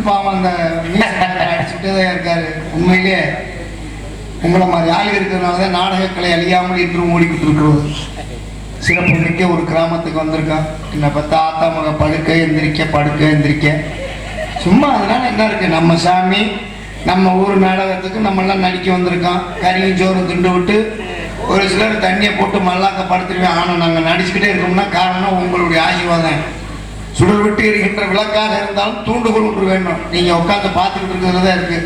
பாவம் அந்த அடிச்சுட்டே இருக்காரு. உண்மையிலேயே உங்களை மாதிரி ஆள் இருக்கிறதுனாலதான் நாடகக்கலை அழியாமல் இன்றும் ஓடிக்கிட்டு இருக்கிறது. சிறப்பு மிக்க ஒரு கிராமத்துக்கு வந்திருக்கான். என்னை பார்த்தா ஆத்தா மக படுக்க எந்திரிக்க சும்மா. அதனால என்ன இருக்கு, நம்ம சாமி நம்ம ஊர் நாடகத்துக்கு நம்மெல்லாம் நடிக்க வந்திருக்கான். கறியும் சோறும் திண்டு விட்டு ஒரு சிலர் தண்ணியை போட்டு மல்லாக்க படுத்துருவேன். ஆனால் நாங்கள் நடிச்சுக்கிட்டே இருக்கோம்னா காரணம் உங்களுடைய ஆசீர்வாதம். சுடர் விட்டு இருக்கின்ற விளக்காக இருந்தாலும் தூண்டுகோல் ஒன்று வேணும். நீங்கள் உட்காந்து பார்த்துக்கிட்டு இருக்கிறது தான் இருக்கு.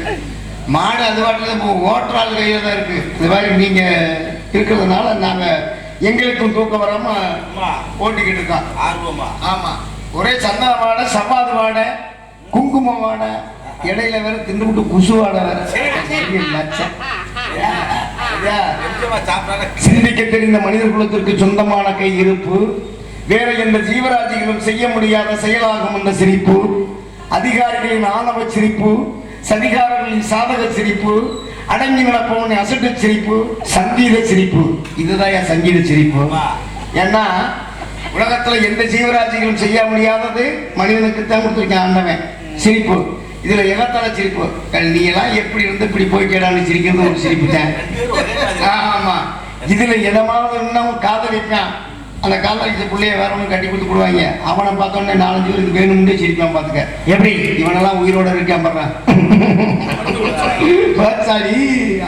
மாடு அது வாட்டில் ஓட்டுறாள் கையில் தான் இருக்கு. இது மாதிரி நீங்கள் இருக்கிறதுனால நாங்கள் எங்களுக்கும் தூக்கம் வராம ஓட்டிக்கிட்டு இருக்கோம். ஆமா, ஒரே சந்தன வாடை, சமாது வாடை, குங்குமம் வாடை, இடையில வேற தின்னுவிட்டு குசு வாடை வேற. சிந்திக்க தெரிந்த மனித குலத்திற்கு சொந்தமான கை இருப்பு, வேற எந்த ஜீவராசிகளும் செய்ய முடியாத செயலாகும் என்ற சிரிப்பு, அதிகாரிகளின் ஆணவ சிரிப்பு, சதிகாரர்களின் சாதக சிரிப்பு, அடங்கி நடப்பவன் அசட்டு சிரிப்பு, சங்கீத சிரிப்பு. இதுதான் என் சங்கீத சிரிப்பு. ஏன்னா உலகத்துல எந்த ஜீவராசிகளும் செய்ய முடியாதது மனிதனுக்கு தான் கொடுத்துருக்கேன் ஆண்டவன் சிரிப்பு. இதுல எகத்தால சிரிப்பு. நீ எல்லாம் எப்படி இருந்து இப்படி போய் கேடான்னு சிரிக்கிறது ஒரு சிரிப்பு தான். ஆமா, இதுல எதமாவது இன்னும் காதலிப்பான். அந்த காதலிச்ச பிள்ளைய வேற ஒன்று கட்டி கொடுத்து போடுவாங்க. அவனை பார்த்தோன்னே 4-5 பேருக்கு வேணும்னே சிரிப்பான். பார்த்துக்க எப்படி இவனெல்லாம் உயிரோட இருக்கான் பாடுறான். பாச்சாடி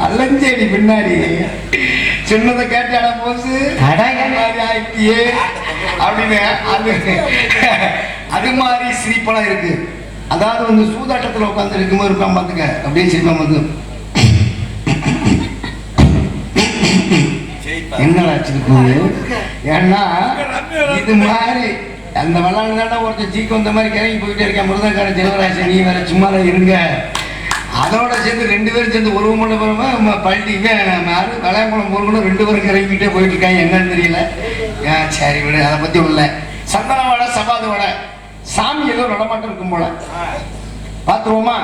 அல்லஞ்சேடி பின்னாடி சின்னதை கேட்டாட போச்சு ஆயிட்டியே அப்படின்னு அது மாதிரி சிரிப்பெல்லாம் இருக்கு. அதாவது வந்து சூதாட்டத்தில் உட்காந்து இருக்கும்போது இருப்பான். பார்த்துக்க அப்படியே சிரிப்பான். வந்து என்னடா சிரிப்பு? ஏன்னா இது மாதிரி அந்த விளாண்டுதாண்டா ஒருத்தர் சீக்கு வந்த மாதிரி கிறங்கி போயிட்டே இருக்கேன். முருதக்கார ஜெகராசி நீ வேற சும்மா இருங்க. அதோட சேர்ந்து 2 பேரும் சேர்ந்து ஒரு மணி நேரமா பள்ளிக்கு கலையங்குளம் முருகனும் 2 பேரும் கிறங்கிட்டே போயிட்டு இருக்காங்க. என்னன்னு தெரியல. சரி விடு, அதை பத்தி உள்ள சந்தன வடை, சபாது வடை, சாமி ஏதோ நடமாட்டம் இருக்கும் போல. பாத்துருவோமா?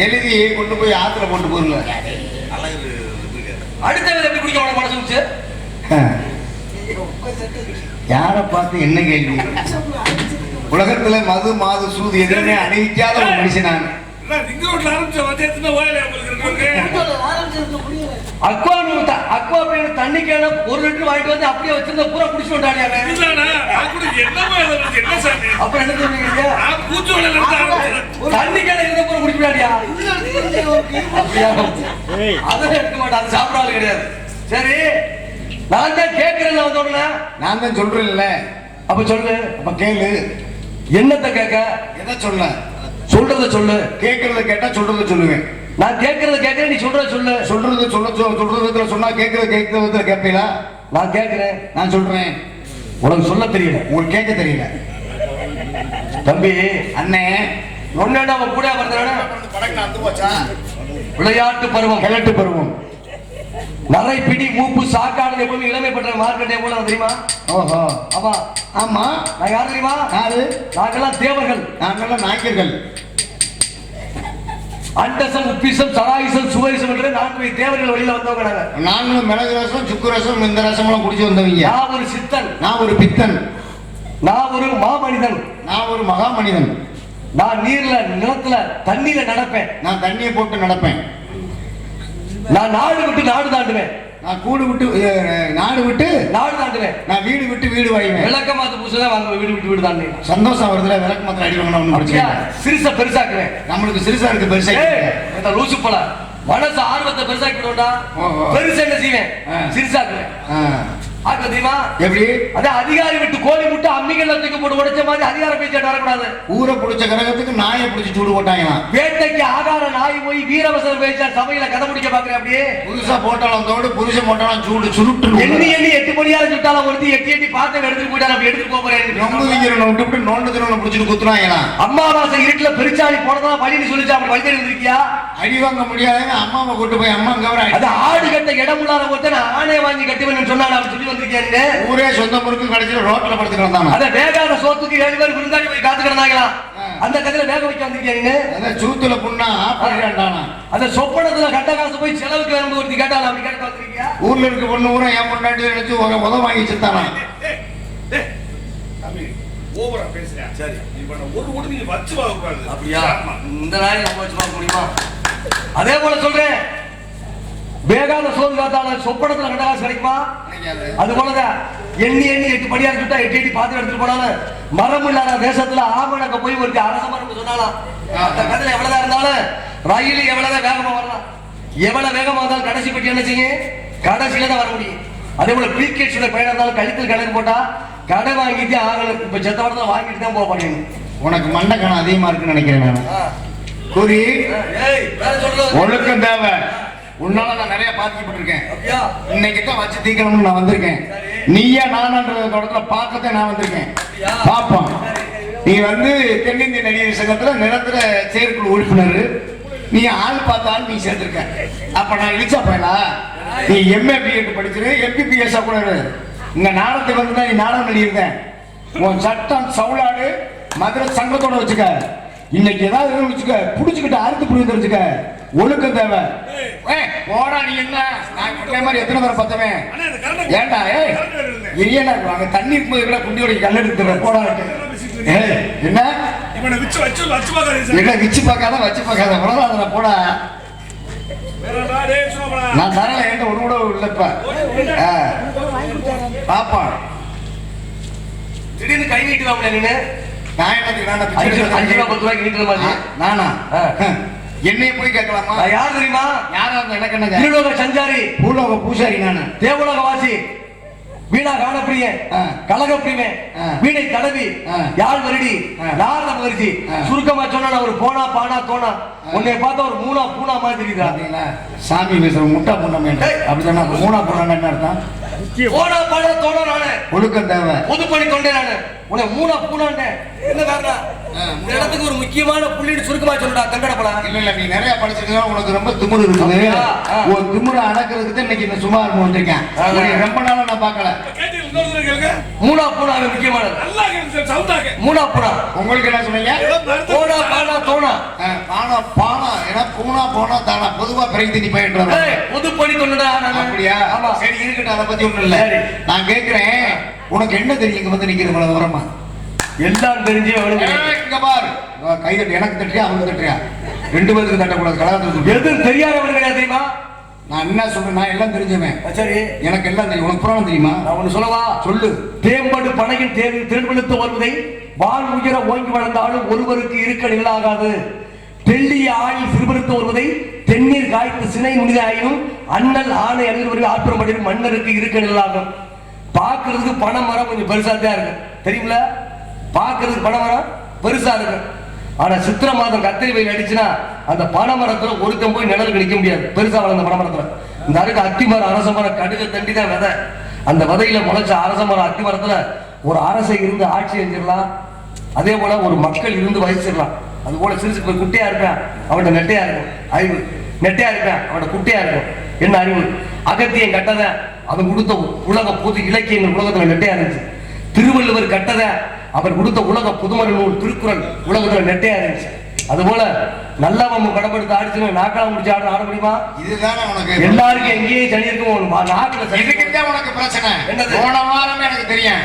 எழுதி கொண்டு போய் ஆத்துல போட்டு போருங்க. யார பார்த்து என்ன கேள்வி? உலகத்துல மது மாது சூது எதுவுமே அணிவிக்காத ஒரு மனுஷன் நான். தண்ணி கேன 1 லிட்டர் வாங்கிட்டு வந்து அப்படியே வச்சிருந்த பூரா குடிச்சு விட்டாடியா. அப்புறம் என்ன சொல்றீங்க? தண்ணி கேன இருந்த பூரா குடிச்சு விட்டாடியா. அதெல்லாம் எடுக்க மாட்டேன், அது சாப்பிடாது கிடையாது. சரி, நான் தான் கேட்கிறேன் வந்தோடனே. நான் தான் சொல்றேன்ல. அப்ப சொல்லு, அப்ப கேளு. என்னத்த கேட்க? எதை சொல்ல? சொல்றத சொல்லு. கேட்கறத கேட்டா சொல்றத சொல்லுவேன். நான் கேட்கறத கேட்கிறேன், நீ சொல்றத சொல்லு. சொல்றதுல சொன்னா கேட்கறதுல கேட்பீங்களா? நான் கேட்கிறேன், நான் சொல்றேன். உனக்கு சொல்ல தெரியல, உங்களுக்கு கேட்க தெரியல. தம்பி அண்ணே ஒன்னா அவன் கூட வந்தானே விளையாட்டு பருவம், கிழட்டு பருவம், நரை பிடி மூப்பு சாக்காடு எப்பவுமே இளமை பெற்ற மார்க்கெட்டே போல தெரியுமா? ஓஹோ ஆமா ஆமா. நான் யார் தெரியுமா? யாரு? நாங்கெல்லாம் தேவர்கள், நாங்கெல்லாம் நாய்க்கர்கள். அண்டசம் உப்பிசம் சராயிசம் சுவைசம் என்ற 4 தேவர்கள் வழியில வந்தவங்க நாங்க. நாங்களும் மிளகு ரசம் சுக்கு ரசம் இந்த ரசம் எல்லாம் குடிச்சு வந்தவங்க. நான் ஒரு சித்தன், நான் ஒரு பித்தன், நான் ஒரு மாமனிதன், நான் ஒரு மகா மனிதன். நான் நீர்ல நிலத்துல தண்ணியில நடப்பேன், நான் தண்ணியை போட்டு நடப்பேன். நான் நாடு விட்டு நாடு தாண்டுவேன், நான் கூடு விட்டு நாடு விட்டு நாடு தாண்டுவேன், நான் வீடு விட்டு வீடு வாங்குவேன். விளக்க மாத்து புதுசுதான் வாங்க வீடு விட்டு வீடு தாண்டு. சந்தோஷம் வருதுல, விளக்கு மாத்திரம் அடி வாங்கினா ஒண்ணும் பிரச்சனை இல்லை. சிறுசா பெருசாக்குவேன். நம்மளுக்கு சிறுசா இருக்கு பெருசா இந்த லூசு போல மனசு ஆர்வத்தை பெருசாக்கி விடுவோம்டா. பெருசா என்ன செய்வேன்? சிறுசாக்குவேன். ஆக்கு தெரியுமா? எப்படி? அதே அதிகாரி விட்டு கோழி முட்டை அம்மிகள்ல தூக்கி போட்டு உடைச்ச மாதிரி அதிகார பேச்சு வரக்கூடாது. ஊரை பிடிச்ச கிரகத்துக்கு நாயை பிடிச்சி சூடு போட்டாங்களாம். வேட்டைக்கு ஆகார நாய் போய் வீரவசர பேச்சா சபையில கதை முடிக்க பாக்குறேன். அப்படியே புதுசா போட்டாலும் தோடு புதுசா போட்டாலும் சூடு சுருட்டு. எண்ணி 8 மணியால சுட்டாலும் ஒருத்தி எட்டி பாத்திரம் எடுத்துட்டு போயிட்டாலும் அப்படி எடுத்துட்டு போறேன். நொங்கு திங்கிறவனை விட்டு நோண்டு திறனை பிடிச்சிட்டு குத்துறாங்களாம். அம்மாவாசை இருட்டுல பெருச்சாளி போனதா வழின்னு சொல்லிச்சு. அப்படி வழி இருந்திருக்கியா? அடி வாங்க முடியாதுங்க. அம்மாவை கூட்டு போய் அம்மா கவர அது ஆடு கட்ட இடம் உள்ளார போட்டு நான் ஆணை வாங்கி கட்டுவேன்னு சொன்னாங்க. அப்படி சொல்லி வந்திருக்கேன். ஊரே சொந்த முறுக்கு கடைசியில ரோட்ல படுத்துட்டு வந்தாங்க. அத வேகாத சோத்துக்கு 7 பேர் விருந்தாடி போய் காத்து கிடந்தாங்களா? அந்த கதையில வேக வைக்க வந்திருக்கீங்க. அந்த சூத்துல புண்ணா பண்ணிட்டானா? அந்த சொப்பனத்துல கட்ட காசு போய் செலவுக்கு வேணும் ஒருத்தி கேட்டாலும் அப்படி கேட்டு வந்திருக்கியா? ஊர்ல இருக்க பொண்ணு ஊரா என் பொண்ணாட்டி நினைச்சு உத வாங்கி செத்தானா? ஓவரா பேசுறேன். சரி இப்ப ஒரு ஓட்டு நீங்க வச்சு வாங்க கூடாது. அப்படியா? இந்த நாய் நம்ம வச்சு பார்க்க முடியுமா? அதே போல சொல்றேன், வேகாத சோறு காத்தால சொப்பனத்துல கட்ட காசு கிடைக்குமா? அது போலதான் எண்ணி 8 படியா சுட்டா 8 பாத்திரம் எடுத்துட்டு போனாலும் மரம் இல்லாத தேசத்துல ஆமணக்க போய் ஒரு அரச மரம் சொன்னாலும் அந்த கதையில எவ்வளவுதான் இருந்தாலும் ரயில் எவ்வளவுதான் வேகமா வரலாம். எவ்வளவு வேகமா இருந்தாலும் கடைசி பெட்டி என்ன செய்யும்? கடைசியில தான் வர முடியும். அதே போல பிரிகேட்ஸ்ல பயணம் இருந்தாலும் கழுத்தில் கணக்கு போட்டா கடை வாங்கிட்டு ஆகணும். இப்ப செத்த படத்தை வாங்கிட்டு தான் போக முடியும். உனக்கு மண்டக்கணம் அதிகமா இருக்குன்னு நினைக்கிறேன் நான். குறி ஒழுக்கம் தேவை. உன்னால நான் நிறைய பாதிக்கப்பட்டிருக்கேன். இன்னைக்கு தான் வச்சு தீக்கணும்னு நான் வந்திருக்கேன். நீயா நானான்ற தொடர்ல பார்க்கத்தான் நான் வந்திருக்கேன். பாப்போம். நீ தென்னிந்திய நடிகர் சங்கத்துல நிரந்தர செயற்குழு உறுப்பினர். நீ ஆள் பார்த்தாலும் நீ சேர்ந்திருக்க. அப்ப நான் இழிச்சா போயலா? நீ எம்ஏ பிஎட் படிச்சிரு, எம்பிபிஎஸ் கூட இங்க நாடகத்துக்கு வந்துதான் நீ நாடகம் நடிகர்தான். உன் சட்டம் சவுளாடு மதுரை சங்கத்தோட வச்சுக்க. இன்னைக்கு ஏதாவது வச்சுக்க புடிச்சுக்கிட்டு அறுத்து புரிஞ்சு தெரிஞ்சுக்க. ஒழுக்கம் தேவை. போடா நீ என்ன நான் மாதிரி எத்தனை பேரை பார்த்தவன் ஏண்டா? என்ன அங்க தண்ணி கூட குண்டியோட கல் எடுத்துற போடா. என்ன என்ன வச்சு பார்க்காத வச்சு பார்க்காத உலக போடா. நான் தரல என்கிட்ட ஒண்ணு கூட இல்லப்ப. பாப்பா திடீர்னு கை நீட்டுவாங்களே நீங்க. நான் என்ன 5 ரூபா 10 ரூபாய்க்கு நீட்டுற மாதிரி நானா? என்னைய போய் கேட்கலாமா? யார் தெரியுமா? யாரா எனக்கு என்ன? பூலோக சஞ்சாரி, பூலோக பூசாரி நானு. தேவலோக வாசி, வீணா காணப்பிரியன், கலகப்பிரியன், வீணை தடவி, யாழ் வருடி, நாரத மகிழ்ச்சி. சுருக்கமா சொன்னா ஒரு போனா பானா தோணா. உன்னை பார்த்தா ஒரு மூணா பூனா மாதிரி தெரியுதா? சாமி பேசுற முட்டா பூனா அப்படின்னா மூணா பூனா என்ன அர்த்தம்? போனா பானா தோணா. நானு ஒழுக்கம் தேவை. பொதுப்பணி தொண்டே நானு. உன்னை மூணா பூனாண்டே என்ன காரணம்? இந்த இடத்துக்கு ஒரு முக்கியமான புள்ளின்னு சுருக்கமா சொல்லுடா தங்கடப்படா. இல்ல நீ நிறைய படிச்சிருக்கா, உனக்கு ரொம்ப திமிரு இருக்குது. ஒரு திமிரை அடக்கிறதுக்கு இன்னைக்கு இந்த சும்மா வந்திருக்கேன். ரொம்ப நாளா நான் பார்க்கல. மூணா பூனா முக்கியமானது. மூணா பூனா உங்களுக்கு என்ன சொன்னீங்க? போனா பானா தோணா. பானா பானா ஏன்னா பூனா போனா தானா பொதுவா பிறகு நீ போயிட்டு பொதுப்பணி தொண்டா. அப்படியா? சரி இருக்கட்டும், அதை பத்தி ஒண்ணும் இல்ல. நான் கேட்கிறேன், உனக்கு என்ன தெரியும் இங்க வந்து நிக்கிற இவ்வளவு விவரமா? எல்லாம் தெரிஞ்சு இங்க பாரு, கை தட்டு எனக்கு தட்டுறியா அவனுக்கு தட்டுறியா? 2 பேருக்கு தட்டக்கூடாது. கலகத்துக்கு எதுவும் தெரியாதவனுக்கு தெரியுமா? நான் என்ன சொல்றேன்? நான் எல்லாம் தெரிஞ்சவன். சரி எனக்கு எல்லாம் தெரியும். உனக்கு புராணம் தெரியுமா? நான் ஒண்ணு சொல்லவா? சொல்லு. தேம்படு பனையின் திரண்பெழுத்து வருவதை வால் உயர ஓங்கி வளர்ந்தாலும் ஒருவருக்கு இருக்க நில்லாகாது. தெள்ளிய ஆயில் சிறுபெருத்து வருவதை தென்னீர் காய்த்து சினை முனிதாயினும் அண்ணல் ஆணை அழுகிறவர்கள் ஆற்றும்படியும் மன்னருக்கு இருக்க நில்லாகும். பாக்குறதுக்கு பனை மரம் கொஞ்சம் பெருசா தான் இருக்கு, தெரியுமில? பாக்குறதுக்கு பனை மரம் பெருசா இருக்கு. ஆனா சித்திர மாதம் கத்திரி வெயில் அடிச்சுன்னா அந்த பனைமரத்துல ஒருத்தம் போய் நிழலுக்கு நிக்க முடியாது. பெருசா வளர்ந்த பனைமரத்துல இந்த அருக்கு அத்தி மரம், அரச மரம், கடுகு தண்டி தான் விதை. அந்த விதையில முளைச்ச அரச மரம், அத்தி மரத்துல ஒரு அரசை இருந்து ஆட்சி செஞ்சிடலாம். அதே போல ஒரு மக்கள் இருந்து வகிச்சிடலாம். அது போல சிறு சிறு குட்டியா இருப்பேன், அவன்கிட்ட நெட்டையா இருக்கும் அறிவு. நெட்டையா இருப்பேன், அவன்கிட்ட குட்டையா இருக்கும் என்ன அறிவு. அகத்தியன் கட்டத அவன் கொடுத்த உலக பொது இலக்கியங்கள் உலகத்துல நெட்டையா இருந்துச்சு. திருவள்ளுவர் கட்டத அவர் கொடுத்த உலக புதுமறை நூல் திருக்குறள் உலகத்துல நெட்டையா இருந்துச்சு. அதுபோல நல்லவம் கடப்படுத்த ஆடிச்சு நாக்கால முடிச்சு ஆட முடியுமா? இதுதானே உனக்கு எல்லாருக்கும் எங்கேயும் சனி இருக்கும். நாக்குல இதுக்குதான் உனக்கு பிரச்சனை. போன வாரமே எனக்கு தெரியும்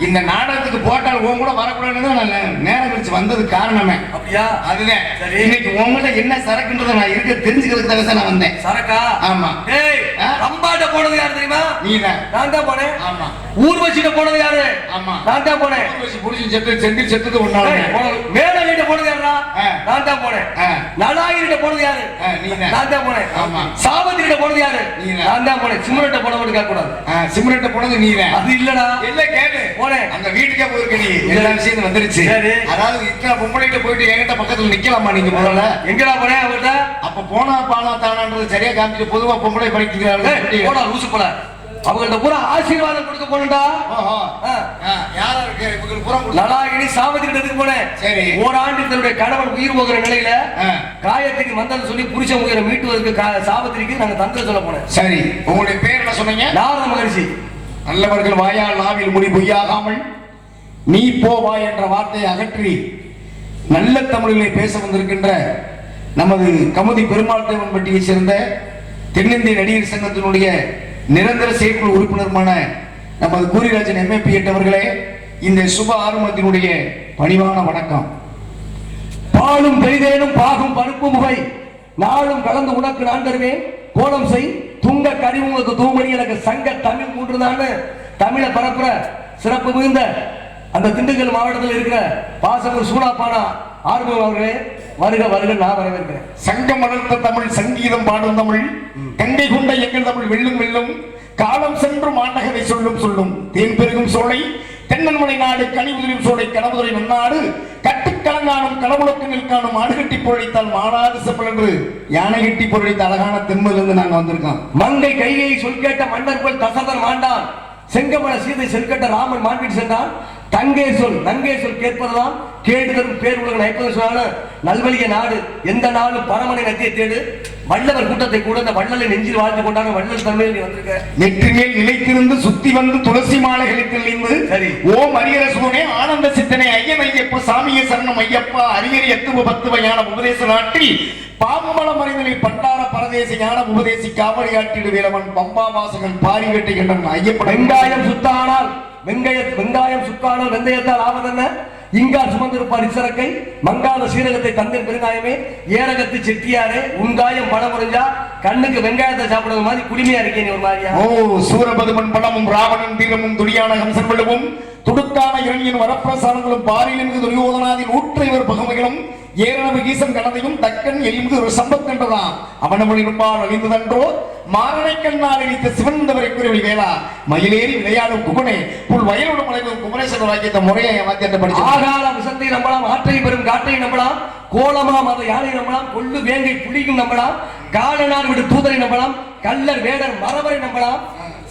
இந்த நாடகத்துக்கு போட்டால் உன் கூட வரக்கூடாதுன்னு நான் நேரம் கழிச்சு வந்தது காரணமே. அப்படியா? அதுதான் இன்னைக்கு உங்ககிட்ட என்ன சரக்குன்றதை நான் இருக்க தெரிஞ்சுக்கிறதுக்காக தான் நான் வந்தேன். சரக்கா? ஆமா. ஏய், அம்பாட்ட போனது யாரு தெரியுமா? நீதான். நான் தான் போனேன். ஆமா. ஊர்வசிட்ட போனது யாரு? ஆமா. நான் தான் போனேன். ஊர்வசி புடிச்சு செத்துது ஒன்னால. மேலகிட்ட போனது யாரா? நான் தான் போனேன். நலாயிரிட்ட போனது யாரு? நீதான். நான் தான் போனேன். ஆமா. சாவத்திரிட்ட போனது யாரு? நீதான். நான் தான் போனேன். சிம்ரட்ட போனவங்க கேட்க கூடாது. சிம்ரட்ட போனது நீதான். அது இல்லடா. இல்ல கேளு. அந்த வீட்டுக்கே போயிருக்க நீ எல்லா விஷயம் வந்துருச்சு. அதாவது இத்தனை பொம்பளைகிட்ட போயிட்டு என்கிட்ட பக்கத்துல நிக்கலாமா நீங்க முதல்ல? எங்கடா போனேன் அவர்கிட்ட? அப்ப போனா பானா தானான்றது சரியா காமிச்சு பொதுவா பொம்பளை படிக்கிறாங்க போடா லூசு போல. அவங்கள்ட்ட பூரா ஆசீர்வாதம் கொடுக்க போனடா. யாரா இருக்கு இவங்களுக்கு பூரா நலாகினி சாவத்திரிட்டத்துக்கு போனேன். சரி. ஓராண்டு தன்னுடைய கணவன் உயிர் போகிற நிலையில காயத்துக்கு மந்தம் சொல்லி புருஷன் உயிரை மீட்டுவதற்கு சாவத்திரிக்கு நாங்க தந்திரம் சொல்ல போனேன். சரி. உங்களுடைய பேர் என்ன சொன்னீங்க? நாரத மகரிஷி. நல்லவர்கள் வாயால் நாவில் முடி பொய்யாகாமல் நீ போவா என்ற வார்த்தையை அகற்றி நல்ல தமிழிலே பேச வந்திருக்கின்ற நமது கமுதி பெருமாள் தேவன்பட்டியை சேர்ந்த தென்னிந்திய நடிகர் சங்கத்தினுடைய நிரந்தர செயற்குழு உறுப்பினருமான நமது கூரிராஜன் எம்ஏபி அவர்களே, இந்த சுப ஆரம்பத்தினுடைய பணிவான வணக்கம். பாலும் பெரிதேனும் பாகும் பருப்பு முகை நாளும் கலந்து உனக்கு நான் தருவேன். கோலம் செய் துங்க கரிமுகத்து தூமணி எனக்கு சங்க தமிழ் மூன்றுதான்னு தமிழை பரப்புற சிறப்பு மிகுந்த அந்த திண்டுக்கல் மாவட்டத்தில் இருக்கிற பாசமூர் சூடாப்பானா ஆர்வம் அவர்களே, வருக வருக நான் வரவேற்கிறேன். சங்கம் வளர்த்த தமிழ், சங்கீதம் பாடும் தமிழ், கங்கை கொண்ட எங்கள் தமிழ் வெல்லும் வெல்லும், காலம் சென்று மாநகரை சொல்லும் சொல்லும், தேன் பெருகும் சோலை தென்னன்மலை நாடு, கனிவுதிரும் சோலை கனவுதுரை நன்னாடு, கட்டுக்கலங்கானும் கடவுளுக்கு நிற்கானும் ஆடுகட்டி பொழித்தால் மாறாது செப்பல் என்று யானை கட்டி பொழித்த அழகான தென்மையிலிருந்து நாங்க வந்திருக்கோம். மங்கை கையை சொல் கேட்ட மன்னர் போல் தசரதன் மாண்டான், செங்கமல சீதை செல்கட்ட ராமன் மாண்பிட்டு சென்றான். தங்கே சொல் கேட்பதுதான் கேடு தரும் பேர் உலக நயப்பது சொன்னாலும் நல்வழிய நாடு எந்த நாளும் பரமனை நத்திய தேடு. வல்லவர் கூட்டத்தை கூட இந்த வள்ளலை நெஞ்சில் வாழ்ந்து கொண்டான வள்ளல் தன்மையில் நீ வந்திருக்க. நெற்றி மேல் நிலைத்திருந்து சுத்தி வந்து துளசி மாலைகளை தெளிந்து சரி ஓம் அரியர சூனே ஆனந்த சித்தனை ஐயன் ஐயப்ப சாமிய சரணம் ஐயப்பா அரியரி எத்துவ பத்துவ உபதேச நாட்டில் பாம்பமல மறைதலில் பண்டார பரதேச ஞான உபதேசி காவலியாற்றிடு வேலவன் பம்பா வாசகன் பாரி வேட்டை கண்டன் ஐயப்ப. வெங்காயம் சுத்தானால் வெங்காயம் சுக்கானால் வெந்தயத்தால் ஆவதென்ன, இங்கால் சுமந்திருப்பார் இசரக்கை மங்காத சீரகத்தை தந்தின் பெருங்காயமே ஏரகத்து செட்டியாரே உங்காயம் பணம் முறைஞ்சா கண்ணுக்கு வெங்காயத்தை சாப்பிடுறது மாதிரி குடிமையா இருக்கேன் ஒரு மாதிரியா. ஓ சூரபதுமன் பழமும் ராவணன் தீரமும் துடியான ஹம்சன் வெள்ளமும் துடுக்கான இரணியின் வரப்பிரசாரங்களும் பாரிலிருந்து துரியோதனாதின் ஊற்றைவர் பகமைகளும் ஏரணவு ஈசன் கணதையும் தக்கன் எலிந்து ஒரு சம்பத்தன்றதாம் அவனவள் இருப்பால் அழிந்ததன்றோ மாரணை கண்ணால் இணைத்த சிவந்தவரை குறிவழி வேளா மயிலேறி விளையாடும் குகனே புல் வயலோடு மலைவும் குமரேசன் வாக்கியத்த முறையை ஏமாத்தி படிச்சு ஆகால விசத்தை நம்பலாம், ஆற்றை பெறும் காற்றை நம்பலாம், கோலமாம் அதை யானை நம்பலாம், கொள்ளு வேங்கை புலியும் நம்பலாம், காலனார் விடு தூதரை நம்பலாம், கல்லர் வேடர் மரவரை நம்பலாம்,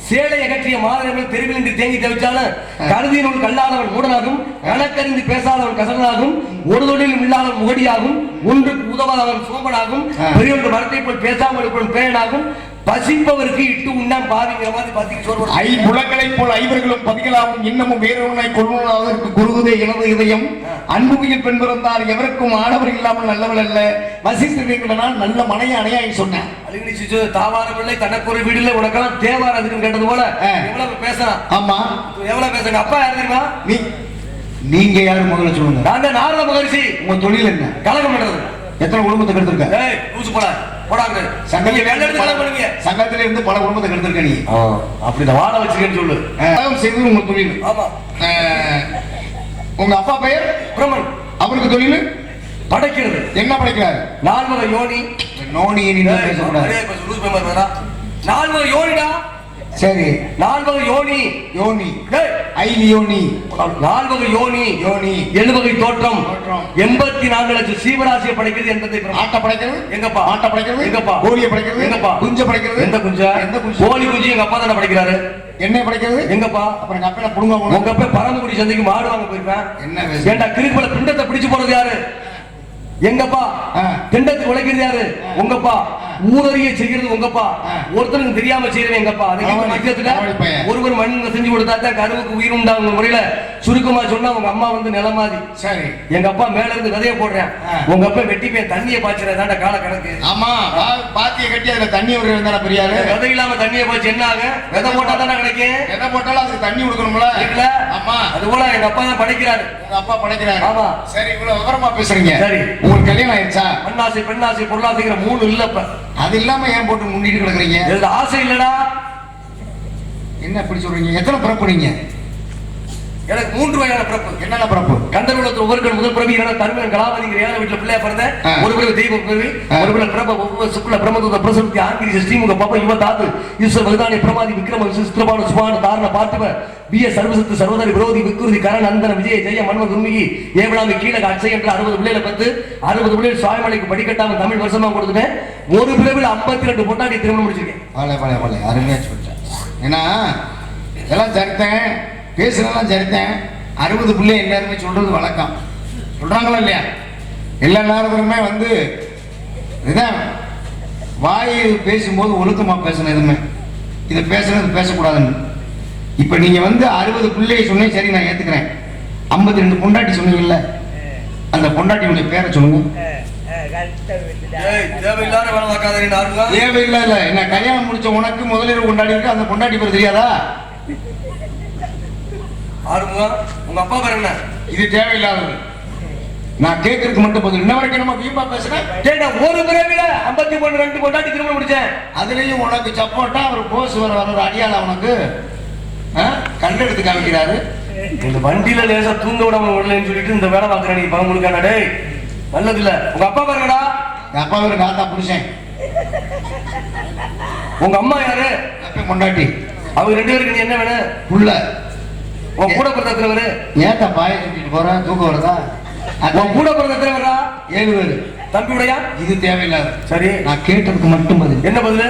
சேலை அகற்றிய மாதவர்கள் தெருவில் என்று தேங்கி தவிச்சாலும் கருதியினுள் கல்லாதவன் மூடனாகும், கணக்கறிந்து பேசாதவன் கசனாகும், ஒரு தொழிலும் இல்லாதவன் முகடியாகும், ஒன்றுக்கு உதவாதவன் சோம்பனாகும், பெரியவர்கள் மரத்தை போல் பேசாமல் இருப்பவன் பேயனாகும், பசிப்பவருக்கு இட்டு உண்ணாம் பாதிங்கிற மாதிரி பத்திக்கு சொல்வார். ஐம்புலங்களைப் போல் ஐவர்களும் பதிகளாவும் இன்னமும் வேறொன்றை கொள்வதற்கு குருகுதே எனது இதயம் அன்புயில் பெண் பிறந்தால் எவருக்கும் ஆடவர் இல்லாமல் நல்லவள் அல்ல வசித்திருக்கிறான் நல்ல மனைய அணையாய் சொன்னேன். தாவாரமில்லை தனக்கு ஒரு வீடுல உனக்கெல்லாம் தேவாரம் அதுக்குன்னு கேட்டது போல எவ்வளவு பேசலாம். ஆமா எவ்வளவு பேசுங்க. அப்பா யாரு தெரியுமா? நீங்க யாரு முதல்ல சொல்லுங்க. நான் தான் நாரத மகரிஷி. உங்க தொழில் என்ன? கலகம் பண்றது. எத்தனை குடும்பத்தை கெடுத்திருக்க? சங்கத்தில இருந்து பல குடும்பத்தை கெடுத்திருக்க நீ. அப்படி வாழ வச்சிருக்கேன்னு சொல்லு. செய்வது உங்க தொழில். ஆமா. உங்க அப்பா பெயர் பிரமன். அவருக்கு தொழில் படைக்கிறது. என்ன படைக்கிறாரு? நால்வகை யோனி. நோனி பேசக்கூடாது. நால்வகை யோனிடா. சரி. 4 வகை யோனி. யோனி. டேய், ஐலியோனி. 4 வகை யோனி. யோனி. 7 வகை தோற்றம். தோற்றம். 84 லட்சம் சீவராசியை படைக்கிறது என்பதை ஆட்ட படைக்கிறது எங்கப்பா? ஆட்ட படைக்கிறது எங்கப்பா? கோழியை படைக்கிறது எங்கப்பா? குஞ்ச படைக்கிறது எந்த குஞ்ச? எந்த குஞ்சு? கோழி குஞ்சு எங்க அப்பா தானே படைக்கிறாரு. என்ன படைக்கிறது எங்கப்பா? அப்புறம் எங்க அப்பா புடுங்க உங்க அப்பா பரமக்குடி சந்தைக்கு மாடு வாங்க போயிருப்பேன். என்ன ஏண்டா கிருப்பல பிண்டத்தை பிடிச்சு போறது யாரு? எங்கப்பா. திண்டத்துக்கு உழைக்கிறது யாரு? உங்கப்பா. ஊரறிய செய்கிறது உங்கப்பா. ஒருத்தருக்கு தெரியாம செய்யறவன் எங்கப்பா. மத்தியத்துல ஒருவர் மண்ணில் செஞ்சு கொடுத்தா தான் கருவுக்கு உயிர் உண்டாங்க முறையில சுருக்கமா சொன்னா உங்க அம்மா வந்து நிலமாதி. சரி, எங்க அப்பா மேல இருந்து விதைய போடுறேன், உங்க அப்பா வெட்டி போய் தண்ணியை பாய்ச்சறதாண்ட கால கணக்கு. ஆமா, பாத்திய கட்டி அதுல தண்ணி விடுறது பெரியாரு. விதை இல்லாம தண்ணியை பாய்ச்சி என்ன ஆகும்? விதை போட்டா தானே கிடைக்கும். விதை போட்டாலும் அதுக்கு தண்ணி கொடுக்கணும்ல. இல்ல, ஆமா, அது போல எங்க அப்பா தான் படைக்கிறாரு. உங்க அப்பா படைக்கிறாரு. ஆமா. சரி, இவ்வளவு விவரமா பேசுறீங்க. சரி, உங்களுக்கு கல்யாணம் ஆயிடுச்சா? மண்ணாசை பெண்ணாசை பொருளாசைங்கிற 3 இல்லப்ப. அது இல்லாம ஏன் போட்டு முன்னிட்டு கிடக்குறீங்க? ஆசை இல்லடா. என்ன அப்படி சொல்றீங்க? எத்தனை பிறப்புறீங்க? எனக்கு 3 வகையான பிறப்பு. என்னென்ன பிறப்பு? கந்தர்வலத்தில் ஒவ்வொரு முதல் பிறவி என்ன தருமன் கலாபதிங்கிற ஏழை வீட்டுல பிள்ளையா பிறந்தேன். ஒரு பிறகு தெய்வ பிறவி, ஒரு பிள்ளை பிரப ஒவ்வொரு சுக்ல பிரமதூத பிரசவத்தி ஆங்கிரி ஸ்ரீமுக பாப்பா யுவ தாது ஈஸ்வர வலுதானி பிரமாதி விக்ரம சிஸ்திரபான சுபான தாரண பார்த்திப பிய சர்வசத்து சர்வதரி விரோதி விக்குருதி கரண் அந்தன விஜய ஜெய மன்ம துர்மிகி ஏவலாமி கீழக அட்சை என்ற 60 பிள்ளைகளை பத்து 60 பிள்ளைகள் சுவாமிமலைக்கு படிக்கட்டாம தமிழ் வருஷமா கொடுத்துட்டேன். ஒரு பிறவில் 52 பொண்டாட்டி திருமணம் முடிச்சிருக்கேன். அருமையா சொல்லிட்டேன். ஏன்னா இதெல்லாம் சரித்தேன், பேசுறதெல்லாம் சரித்தேன். 60 பிள்ளை எல்லாருமே சொல்றது வழக்கம். சொல்றாங்களா இல்லையா? எல்லா நேரத்துலையுமே வந்து இதுதான் வாய் பேசும்போது ஒழுக்கமா பேசணும். எதுவுமே இதை பேசுறது பேசக்கூடாதுன்னு. இப்ப நீங்க வந்து 60 பிள்ளையை சொன்னீங்க, சரி நான் ஏத்துக்கிறேன். 52 பொண்டாட்டி சொன்னீங்கல்ல, அந்த பொண்டாட்டியுடைய பேரை சொல்லுங்க. தேவையில்லை. என்ன கல்யாணம் முடிச்ச உனக்கு முதலிரவு கொண்டாடி இருக்கு, அந்த பொண்டாட்டி பேர் தெரியாதா? உங்க அப்பா பேர் என்ன? இது தேவையில்லாதது. நான் கேட்கறதுக்கு மட்டும் பதில். இன்ன வரைக்கும் நம்ம வீம்பா பேசுறேன். ஒரு பிறவில 53 2 பொண்டாட்டி திருமணம் முடிச்சேன். அதுலயும் உனக்கு சப்போர்ட்டா அவர் போஸ் வர அடியால உனக்கு கண்டெடுத்து காமிக்கிறாரு. இந்த வண்டியில லேசா தூங்க விடாம விடலன்னு சொல்லிட்டு இந்த வேலை பாக்குறேன். நீ பணம் கொடுக்கானே, டேய் நல்லது இல்ல. உங்க அப்பா பாருங்கடா. என் அப்பா பேரு காத்தா புருஷன். உங்க அம்மா யாரு? அப்ப பொண்டாட்டி. அவங்க 2 பேருக்கு நீ என்ன வேணும்? புள்ள. உன் கூட பிறந்த எத்தனை பேரு? ஏத்தா பாய சுட்டிட்டு போறேன், தூக்கம் வருதா? உன் கூட பிறந்த எத்தனை பேரா? 7 பேரு. தம்பி உடையா? இது தேவையில்லாத. சரி, நான் கேட்டதுக்கு மட்டும் பதில். என்ன பதில்?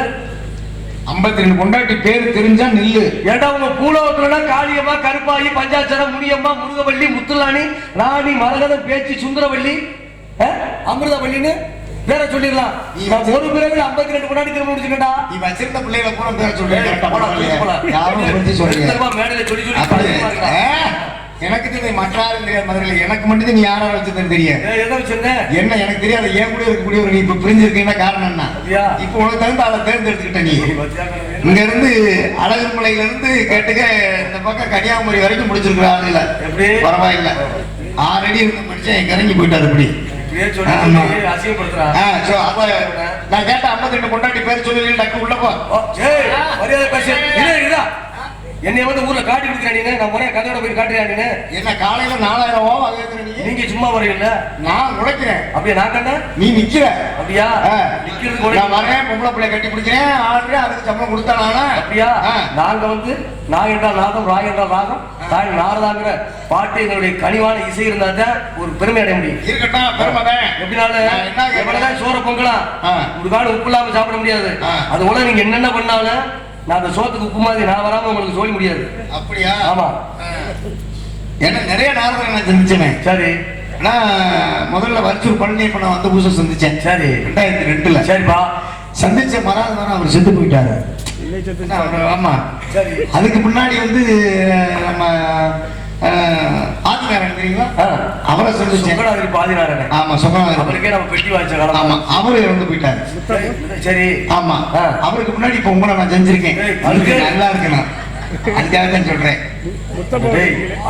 52 பொண்டாட்டி பேரு தெரிஞ்சா நில்லு. ஏடா உங்க பூலோகத்துல காளியம்மா, கருப்பாயி, பஞ்சாச்சரம், முனியம்மா, முருகவள்ளி, முத்துலாணி, ராணி, மரகதம், பேச்சு, சுந்தரவள்ளி, அமிர்தவள்ளின்னு பேரை சொல்லிடலாம். ஒரு பிறகு 52 பொண்டாட்டி திரும்ப முடிச்சுக்கடா. நீ வச்சிருந்த பிள்ளைகளை பூரா பேரை சொல்லி யாரும் பத்தி சொல்றீங்க மேடையில சொல்லி சொல்லி எனக்கு தெரியும். மற்றாரும் தெரியாது மதுரையில். எனக்கு மட்டும் நீ யாரா வச்சிருந்தேன்னு தெரியும். என்ன எனக்கு தெரியாது. ஏன் கூட இருக்கக்கூடிய ஒரு நீ இப்ப பிரிஞ்சிருக்கீங்கன்னா காரணம் என்ன? இப்ப உனக்கு தகுந்த ஆளை தேர்ந்தெடுத்துக்கிட்ட. நீ இங்க இருந்து அழகுமலையில இருந்து கேட்டுக்க இந்த பக்கம் கன்னியாகுமரி வரைக்கும் முடிச்சிருக்கிற ஆள் இல்ல. பரவாயில்ல. 6 அடி இருந்து படிச்சா இறங்கி போயிட்டாரு. இப்படி நான் கேட்ட 52 பொண்டாட்டி பேர் சொல்லி டக்கு உள்ள போ. என்னை வந்து ஊர்ல காட்டி கொடுக்குறேன். நான் முறையா கதையோட போய் காட்டுறேன். என்ன காலையில 4000 நீங்க சும்மா வரையில நான் உழைக்கிறேன். அப்படியே நான் கண்ண நீ நிக்கிற. அப்படியா? நிக்கிறது நான் வரேன், பொம்பளை பிள்ளை கட்டி பிடிக்கிறேன், ஆடுறேன், அதுக்கு சம்பளம் கொடுத்தானா? அப்படியா? நாங்க வந்து நான் என்றால் நாதம், ராய் என்றால் ராகம், தாய் நாரதாங்கிற பாட்டு எங்களுடைய கனிவான இசை இருந்தா தான் ஒரு பெருமை அடைய முடியும். இருக்கட்டும், பெருமைதான். எப்படினாலும் எவ்வளவுதான் சோற பொங்கலாம், ஒரு காலம் உப்பு இல்லாம சாப்பிட முடியாது. அது போல நீங்க என்னென்ன பண்ணாலும் நான் அந்த சோத்துக்கு உப்பு மாதிரி நான் வராம உங்களுக்கு சொல்ல முடியாது. அப்படியா? ஆமா. என்ன நிறைய நாரதம் நான் சந்திச்சேன். சரி. முதல்ல வரிச்சூர் பழனியப்ப நான் வந்து பூசை சந்திச்சேன். சரி. 2002. சரிப்பா. சந்திச்ச மறாவது அவர் செத்து போயிட்டாரு. ஆமா. சரி. அதுக்கு முன்னாடி வந்து நம்ம ஆதிநாராயணன் தெரியுங்களா? அவரை சந்திச்சேன். ஆதிநாராயணன். ஆமா, சுகநாதன். அவருக்கே நம்ம பெட்டி வாய்ச்ச காலம். ஆமா, அவரு இறந்து போயிட்டாரு. சரி. ஆமா, அவருக்கு முன்னாடி இப்ப உங்களை நான் செஞ்சிருக்கேன். அதுக்கு நல்லா இருக்கு. நான் அதுக்காக தான் சொல்றேன்.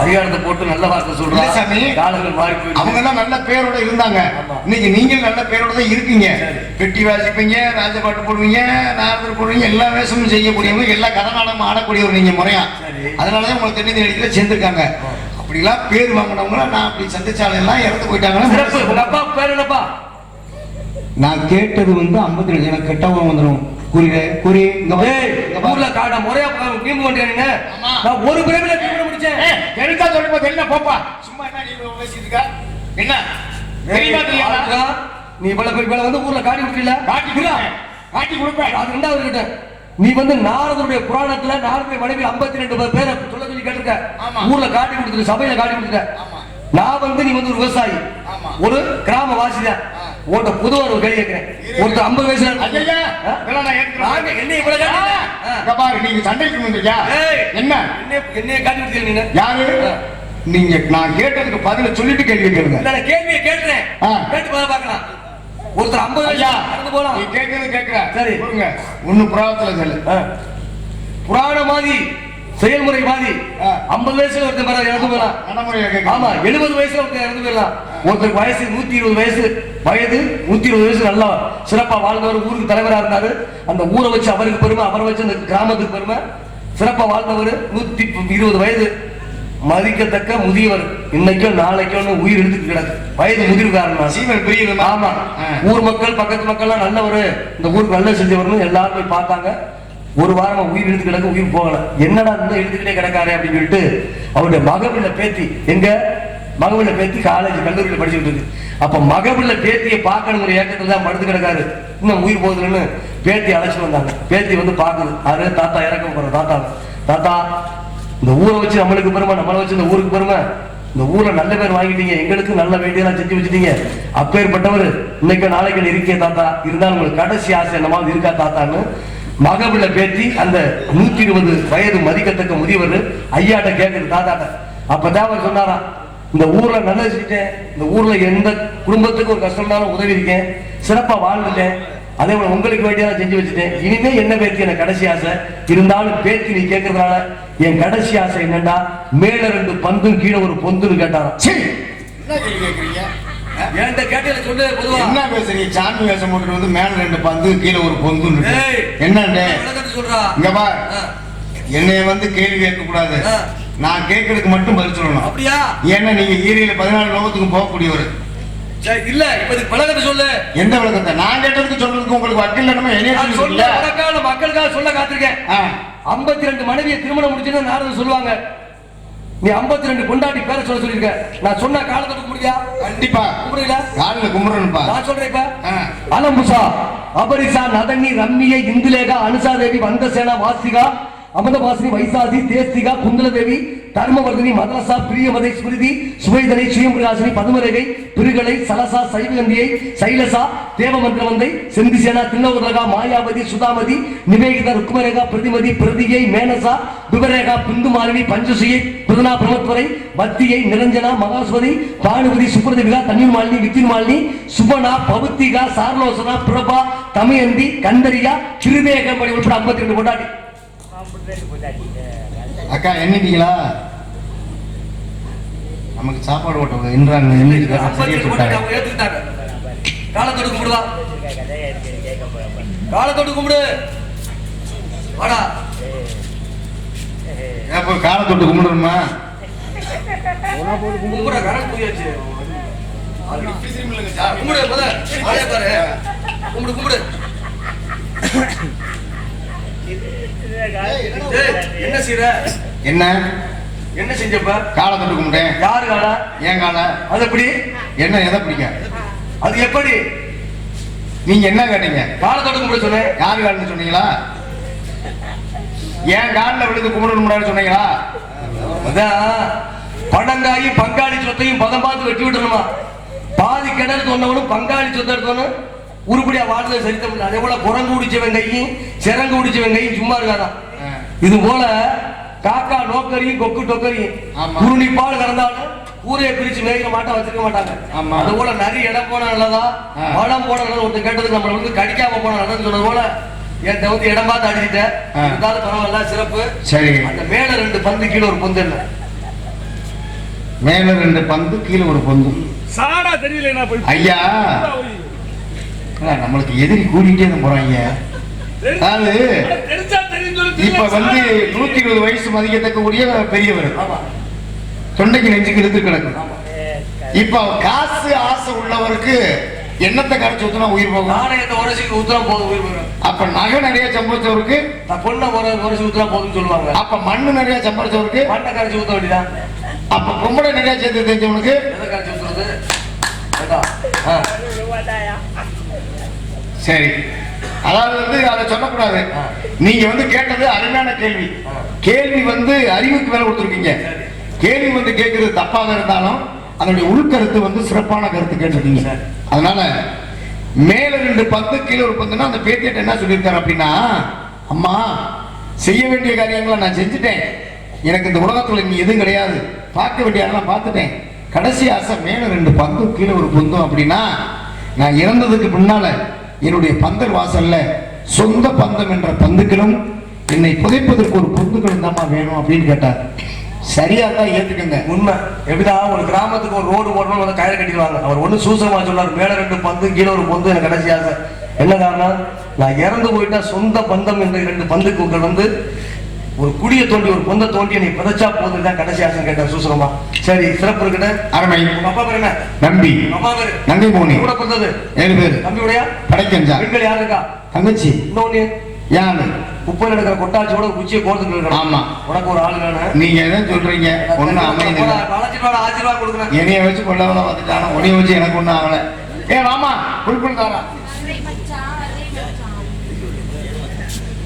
அதிகாரத்தை போட்டு நல்ல வார்த்தை சொல்றேன் சாமி. காலங்கள் மாறி போய் அவங்க எல்லாம் நல்ல பேரோட இருந்தாங்க. இன்னைக்கு நீங்க நல்ல பேரோட தான் இருக்கீங்க. பெட்டி வாசிப்பீங்க, ராஜபாட்டு போடுவீங்க, நாரதர் போடுவீங்க, எல்லா வேஷமும் செய்யக்கூடியவங்க, எல்லா கதநாடகம் ஆடக்கூடியவர் நீங்க முறையா. அதனாலதான் உங்களை தென்னிந்திய நடிகர்ல சேர்ந்திருக்காங்க. அப்படிலாம் பேர் வாங்கினவங்கள நான் அப்படி சந்திச்சாலும் எல்லாம் இறந்து போயிட்டாங்கன்னா. உங்க அப்பா பேர் என்னப்பா? நான் கேட்டது வந்து 52. எனக்கு கெட்டவங்க வந்துடும். குறி இங்க வா. ஊர்ல காட முறையா மீன் பண்றீங்க. நான் ஒரு பிரேமில மீன் முடிச்சேன். தெரிஞ்சா சொல்லுங்க, தெரியல போப்பா. சும்மா என்ன நீ பேசிட்டு இருக்க? என்ன தெரியுமா தெரியாதா? நீ இவ்வளவு வந்து ஊர்ல காட்டி விட்டுல காட்டி கொடுப்பேன். அது ரெண்டாவது கிட்ட நீ வந்து நாரதனுடைய புராணத்துல நாரத மனைவி 52 பேரை சொல்ல சொல்லி கேட்டிருக்க. ஊர்ல காட்டி கொடுத்துட்டு சபையில காட்டி கொடுத்துட்ட. நான் வந்து நீ வந்து ஒரு விவசாயி, ஒரு கிராம வாசிதான். உன்கிட்ட பொதுவா ஒரு கேள்வி கேட்கிறேன். ஒருத்தர் 50 வயசுல என்ன இவ்வளவு பாரு, நீங்க சண்டைக்கு வந்திருக்கியா? என்ன என்னைய காட்டி கொடுத்தீங்க நீங்க யாரு? நீங்க நான் கேட்டதுக்கு பதில சொல்லிட்டு கேள்வி கேளுங்க. நான் கேள்வியை கேட்கிறேன், கேட்டு பார்க்கலாம். ஒருத்தர் 50 வயசு நடந்து போலாம். நீ கேட்கறது கேட்கிற சரி சொல்லுங்க. ஒண்ணு புராணத்துல சொல்லு. புராண மாதிரி செயல்முறை மாதிரி 50 வயசுல ஒருத்தர் இறந்து போயிடலாம். ஆமா, 70 வயசுல ஒருத்தர் இறந்து போயிடலாம். ஒருத்தர் வயசு 120 வயசு வயது 120 வயசு நல்லா சிறப்பா வாழ்ந்தவர், ஊருக்கு தலைவரா இருந்தாரு. அந்த ஊரை வச்சு அவருக்கு பெருமை, அவரை வச்சு அந்த கிராமத்துக்கு பெருமை. சிறப்பா வாழ்ந்தவர் 120 வயது, மதிக்கத்தக்க முதியவர். இன்னைக்கும் நாளைக்கும் உயிர் எடுத்துட்டு கிடக்கு. வயது முதிர்காரன். ஆமா, ஊர் மக்கள் பக்கத்து மக்கள் நல்லவரு, இந்த ஊருக்கு நல்ல செஞ்சவர்னு எல்லாரும் போய் பார்த்தாங்க. ஒரு வாரமா உயிர் எடுத்து கிடக்கு, உயிர் போகல. என்னடா இந்த எடுத்துக்கிட்டே கிடக்காரு அப்படின்னு சொல்லிட்டு அவருடைய மகபிள்ள பேத்தி, எங்க மகபிள்ள பேத்தி காலேஜ் கல்லூரியில படிச்சுட்டு இருக்கு. அப்ப மகபிள்ள பேத்தியை பார்க்கணுங்கிற ஏக்கத்துல தான் படுத்து கிடக்காரு. இன்னும் உயிர் போகுதுன்னு பேத்தி அழைச்சிட்டு வந்தாங்க. பேத்தி வந்து பாக்குது, அது தாத்தா இறக்க போற தாத்தா, இந்த ஊரை வச்சு நம்மளுக்கு பெருமை, நம்மளை வச்சு இந்த ஊருக்கு பெருமை. இந்த ஊர்ல நல்ல பேர் வாங்கிட்டீங்க, எங்களுக்கு நல்ல வேண்டியெல்லாம் செஞ்சு வச்சுட்டீங்க. அப்பேற்பட்டவர் இன்னைக்கு நாளைக்கு இருக்கே தாத்தா, இருந்தாலும் உங்களுக்கு கடைசி ஆசை என்னமாவது இருக்கா தாத்தான்னு மகபிள்ள பேத்தி அந்த 120 வயது மதிக்கத்தக்க முதியவர் ஐயாட்ட கேட்குது, தாத்தாட்ட. அப்பதான் அவர் சொன்னாராம், இந்த ஊர்ல நல்ல செஞ்சுட்டேன், இந்த ஊர்ல எந்த குடும்பத்துக்கு ஒரு கஷ்டம்னாலும் உதவி இருக்கேன், சிறப்பா வாழ்ந்துட்டேன், அதே போல உங்களுக்கு வேண்டியதான் செஞ்சு வச்சுட்டேன். இனிமே என்ன பேத்தி எனக்கு கடைசி ஆசை, இருந்தாலும் பேத்தி நீ கேட்கறதுனால என் கடைசி ஆசை என்னன்னா மேல 2 பந்தும் கீழே ஒரு பொந்துன்னு கேட்டாராம். சரி, என்ன கேள்வி கேட்கறீங்க? என்கிட்ட கேட்டல சொல்லு. பொதுவா என்ன பேசுறீங்க? சாமி வேஷம் போட்டு வந்து மேல 2 பந்து கீழே ஒரு பொந்து என்னன்னு சொல்றா. இங்க பா, என்னைய வந்து கேள்வி கேட்க கூடாது, நான் கேட்கறதுக்கு மட்டும் பதில் சொல்லணும். அப்படியா? ஏன்னா நீங்க ஈரியில 14 லோகத்துக்கு போகக்கூடியவர். இல்ல, இப்ப இதுக்கு விளக்கத்தை சொல்லு. எந்த விளக்கத்தை? நான் கேட்டதுக்கு சொல்றதுக்கு உங்களுக்கு வக்கீல் நம்ம என்ன சொல்ல மக்களுக்காக சொல்ல காத்திருக்கேன். 52 மனைவியை திருமணம் முடிச்சுன்னு நாரதர் சொல்லுவாங்க. நீ 52 கொண்டாடி பேரை சொல்ல சொல்லிருக்க. நான் சொன்ன காலத்துக்கு முடியா? கண்டிப்பா கும்பிடுல காலில கும்பிடுறேன்ப்பா. நான் சொல்றேன் இப்ப. அலம்புசா அபரிசா நதனி ரம்மியை இந்துலேகா அனுசாதேவி வந்தசேனா வாசிகா அமதவாசினி வைசாசி தேஸ்திகா குந்தலதேவி தர்மவர்தினி மதரசா பிரியமதை ஸ்மிருதி சுவைதனை சுயம்பிரகாசினி பதுமரேகை பிருகலை சலசா சைவகந்தியை சைலசா தேவமந்திரவந்தை செந்திசேனா தின்னவதகா மாயாவதி சுதாமதி நிவேகிதா ருக்மரேகா பிரதிமதி பிரதியை மேனசா விவரேகா பிந்துமாலினி பஞ்சசுயை பிரதனா பிரமத்வரை பத்தியை நிரஞ்சனா மகாஸ்வதி பானுபதி சுப்ரதிகா தண்ணீர் மாலினி வித்தின் மாலினி சுபனா பவுத்திகா சார்லோசனா பிரபா தமயந்தி கந்தரியா திருவேகம் உட்பட 52 கொண்டாடி. அக்கா எண்ணிட்டீங்களா? நமக்கு சாப்பாடு ஓட்ட என்றாங்க. காலத்தோடு கும்பிடுவா, காலத்தோடு கும்பிடு. காலத்தொட்டு கும்பிடுமா? கும்பிட கரண்ட் போயாச்சு. கும்பிடு கும்பிடு கும்பிடு. என்ன செய்யற? என்ன என்ன செஞ்சப்ப? காலை தொட்டு கும்பிட்டேன். யாரு கால? ஏன் கால? அது எப்படி? என்ன எதை பிடிக்க? அது எப்படி? நீங்க என்ன கேட்டீங்க? காலை தொட்டு கும்பிட சொன்னேன். யாரு காலன்னு சொன்னீங்களா? ஏன் காலில் விழுந்து கும்பிடணும் சொன்னீங்களா? அதான் பணங்காயும் பங்காளி சொத்தையும் பதம் பார்த்து வெட்டி விட்டுருமா. பாதி கிணறு சொன்னவனும் பங்காளி சொத்தை எடுத்தவனும் உருப்படியா வாழ்ந்தது சரித்தம் இல்லை. அதே போல குரங்கு குடிச்சவன் கையும் சிறங்கு குடிச்சவன் கையும் சும்மா இருக்காதான். இது போல காக்கா நோக்கரியும் கொக்கு டொக்கரியும் குருணிப்பால் கறந்தாலும் ஊரையை பிரிச்சு மேய்க்க மாட்டா வச்சிருக்க மாட்டாங்க. அது போல நிறைய இடம் போனா நல்லதா, வளம் போன நல்லது. ஒருத்தர் கேட்டதுக்கு நம்மள வந்து கடிக்காம போன நல்லதுன்னு சொன்னது போல என் வந்து இடம் பார்த்து அடிச்சுட்டேன். இருந்தாலும் பரவாயில்ல, சிறப்பு. சரி, அந்த மேல 2 பந்து கீழே ஒரு பொந்து. என்ன மேல 2 பந்து கீழே ஒரு பொந்து? சாடா தெரியல ஐயா. நம்மளுக்கு எதிரி கூட்டிகிட்டே தான் போறாங்க. அதாவது இப்ப வந்து 120 வயசு மதிக்கத்தக்கக்கூடிய பெரியவர் தொண்டைக்கு நெஞ்சுக்கு இழுத்து கிடக்கும். இப்ப காசு ஆசை உள்ளவருக்கு எண்ணத்தை கரைச்சு ஊத்துனா உயிர் போகும். நாணயத்தை உரசிக்கு ஊத்துனா போதும் உயிர் போயிடும். அப்ப நகை நிறைய சம்பாதிச்சவருக்கு பொண்ணை உரசி ஊத்துனா போதும்னு சொல்லுவாங்க. அப்ப மண்ணு நிறைய சம்பாதிச்சவருக்கு மண்ணை கரைச்சி ஊத்த வேண்டியதான். அப்ப பொம்பளை நிறைய சேர்த்து தெரிஞ்சவனுக்கு எதை கரைச்சி ஊத்துறது? சரி. அதாவது வந்து அதை சொல்லக்கூடாது. நீங்க வந்து கேட்டது அருமையான கேள்வி. கேள்வி வந்து அறிவுக்கு மேல கொடுத்துருக்கீங்க. கேள்வி வந்து கேட்கறது தப்பாக இருந்தாலும் அதனுடைய உள்கருத்து வந்து சிறப்பான கருத்து கேட்டிருக்கீங்க. அதனால மேல 2 பந்து கீழே ஒரு பந்துன்னா அந்த பேத்தியிட்ட என்ன சொல்லியிருக்காரு அப்படின்னா, அம்மா செய்ய வேண்டிய காரியங்களை நான் செஞ்சுட்டேன், எனக்கு இந்த உலகத்துல நீ எதுவும் கிடையாது, பார்க்க வேண்டிய அதெல்லாம் பார்த்துட்டேன், கடைசி ஆசை மேல 2 பந்தும் கீழே ஒரு பந்தும் அப்படின்னா நான் இறந்ததுக்கு முன்னால என்னுடைய பந்தல் வாசல்ல சொந்த பந்தம் என்ற பந்துக்களும் என்னை புதைப்பதற்கு ஒரு பொந்துகளும் தான் வேணும் அப்படின்னு கேட்டார். சரியா தான் ஏத்துக்கங்க. உண்மை. எப்படின்னா ஒரு கிராமத்துக்கு ஒரு ரோடு போடணும் வந்து கயிறு கட்டிடுவாங்க. அவர் ஒண்ணு சூசகமா சொன்னார், மேல 2 பந்து கீழே ஒரு பொந்து எனக்கு கடைசி ஆசை. என்ன காரணம்? நான் இறந்து போயிட்டா சொந்த பந்தம் என்ற 2 பந்துக்கள் வந்து ஒரு குடியை தோண்டி ஒரு பொந்தை தோண்டி என்னை புதைச்சா போதுதான் கடைசி ஆசை கேட்டார் சூசகமா. சரி, சிறப்பு இருக்குன்னு அருமை. உங்க அப்பா பேர் என்ன? நம்பி. அப்பா பேரு நங்கை மோனி. கூட பிறந்தது 7 பேர். தம்பியுடைய படைக்கஞ்சா. பெண்கள் யாரு இருக்கா? தங்கச்சி. இன்னொன்னு யாரு? குப்பையில் எடுக்கிற கொட்டாச்சியோட குச்சியை கோர்த்துட்டு. ஆமா. உனக்கு ஒரு ஆளு வேணும். நீங்க எதாவது சொல்றீங்க? ஒன்னும் அமையுது. ஆசீர்வாதம் கொடுக்குறேன். என்னைய வச்சு கொள்ளவள வந்துட்டானோ, உனைய வச்சு எனக்கு ஒண்ணும் ஆகல. ஏ வாமா குளிப்புன்னு தாரா.